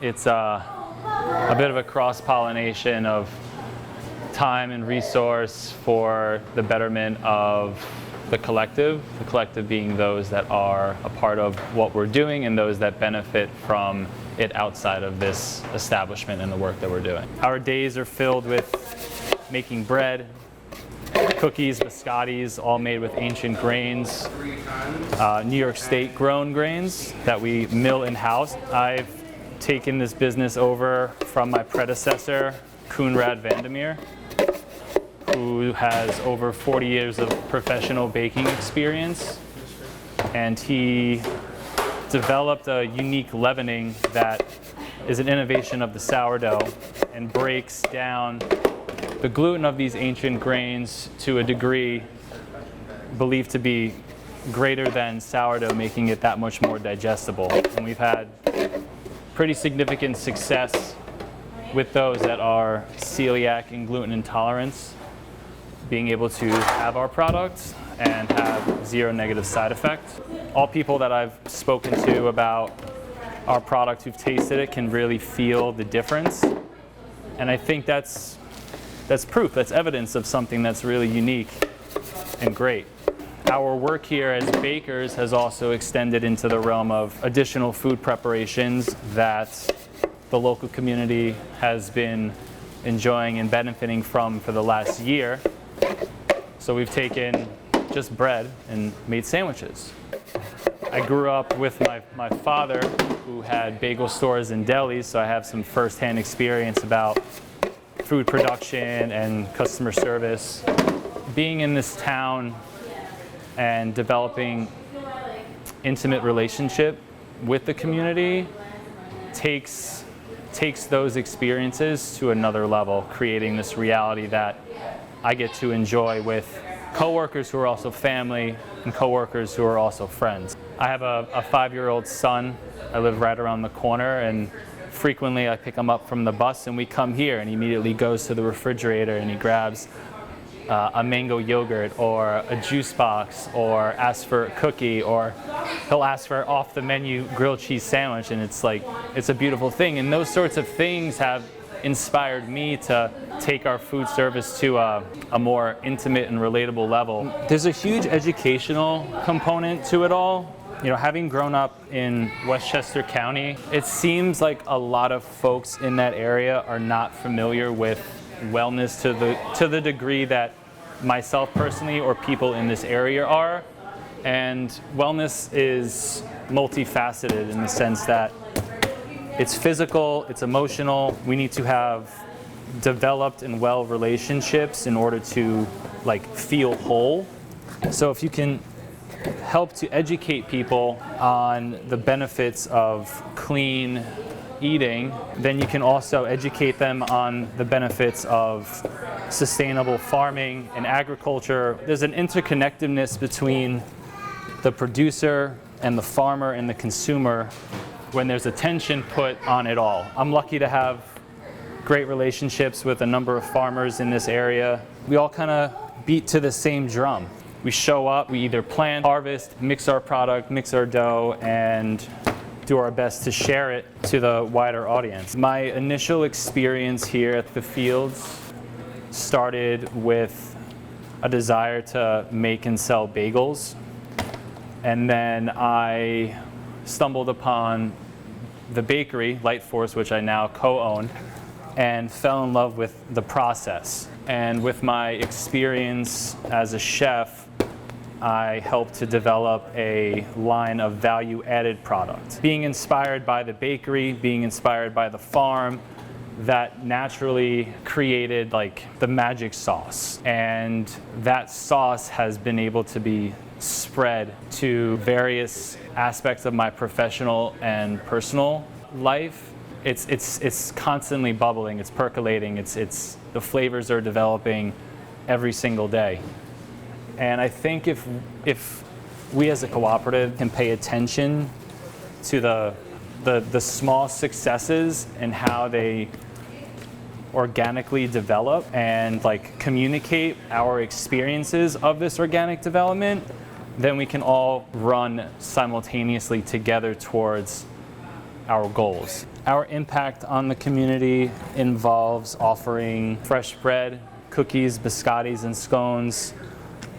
It's a bit of a cross-pollination of time and resource for the betterment of the collective being those that are a part of what we're doing and those that benefit from it outside of this establishment and the work that we're doing. Our days are filled with making bread, cookies, biscottis, all made with ancient grains, New York State grown grains that we mill in-house. I've taken this business over from my predecessor, Koenraad Vandermeer, who has over 40 years of professional baking experience, and he developed a unique leavening that is an innovation of the sourdough and breaks down the gluten of these ancient grains to a degree believed to be greater than sourdough, making it that much more digestible. And we've had pretty significant success with those that are celiac and gluten intolerant, being able to have our product and have zero negative side effects. All people that I've spoken to about our product who've tasted it can really feel the difference. And I think that's proof, that's evidence of something that's really unique and great. Our work here as bakers has also extended into the realm of additional food preparations that the local community has been enjoying and benefiting from for the last year. So we've taken just bread and made sandwiches. I grew up with my father, who had bagel stores and delis, so I have some firsthand experience about food production and customer service. Being in this town and developing intimate relationship with the community takes those experiences to another level, creating this reality that I get to enjoy with coworkers who are also family and coworkers who are also friends. I have a 5-year-old son. I live right around the corner, and frequently I pick him up from the bus and we come here, and he immediately goes to the refrigerator and he grabs a mango yogurt or a juice box, or asks for a cookie, or he'll ask for off the menu grilled cheese sandwich, and it's a beautiful thing. And those sorts of things have inspired me to take our food service to a more intimate and relatable level. There's a huge educational component to it all. You know, having grown up in Westchester County, it seems like a lot of folks in that area are not familiar with wellness to the degree that myself personally or people in this area are. And wellness is multifaceted in the sense that it's physical, it's emotional. We need to have developed and well relationships in order to feel whole. So if you can help to educate people on the benefits of clean eating, then you can also educate them on the benefits of sustainable farming and agriculture. There's an interconnectedness between the producer and the farmer and the consumer when there's attention put on it all. I'm lucky to have great relationships with a number of farmers in this area. We all kind of beat to the same drum. We show up, we either plant, harvest, mix our product, mix our dough, and do our best to share it to the wider audience. My initial experience here at the Fields started with a desire to make and sell bagels. And then I stumbled upon the bakery, Light Force, which I now co-own, and fell in love with the process. And with my experience as a chef, I helped to develop a line of value-added product. Being inspired by the bakery, being inspired by the farm, that naturally created the magic sauce. And that sauce has been able to be spread to various aspects of my professional and personal life. It's constantly bubbling, it's percolating, it's the flavors are developing every single day. And I think if we as a cooperative can pay attention to the small successes and how they organically develop and communicate our experiences of this organic development, then we can all run simultaneously together towards our goals. Our impact on the community involves offering fresh bread, cookies, biscottis, and scones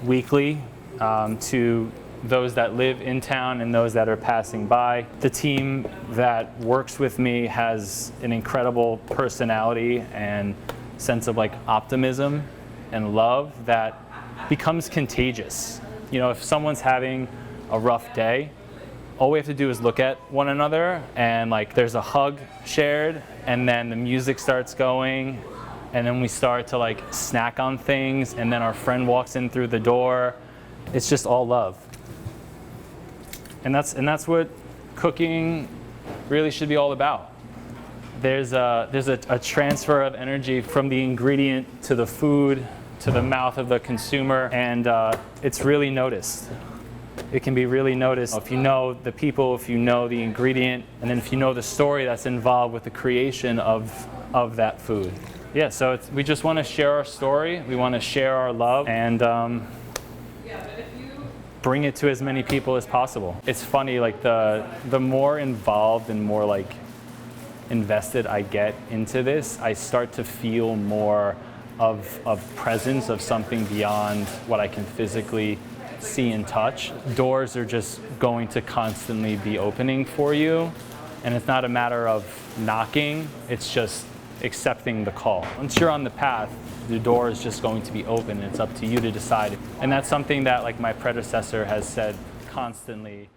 weekly to those that live in town and those that are passing by. The team that works with me has an incredible personality and sense of like optimism and love that becomes contagious. You know, if someone's having a rough day, all we have to do is look at one another and like there's a hug shared, and then the music starts going, and then we start to like snack on things, and then our friend walks in through the door. It's just all love. And that's what cooking really should be all about. There's a transfer of energy from the ingredient to the food to the mouth of the consumer, and it's really noticed. It can be really noticed if you know the people, if you know the ingredient, and then if you know the story that's involved with the creation of that food. Yeah, so we just want to share our story. We want to share our love and bring it to as many people as possible. It's funny, like the more involved and more like invested I get into this, I start to feel more of presence of something beyond what I can physically see and touch. Doors are just going to constantly be opening for you, and it's not a matter of knocking, it's just accepting the call. Once you're on the path, the door is just going to be open, and it's up to you to decide. And that's something that like my predecessor has said constantly.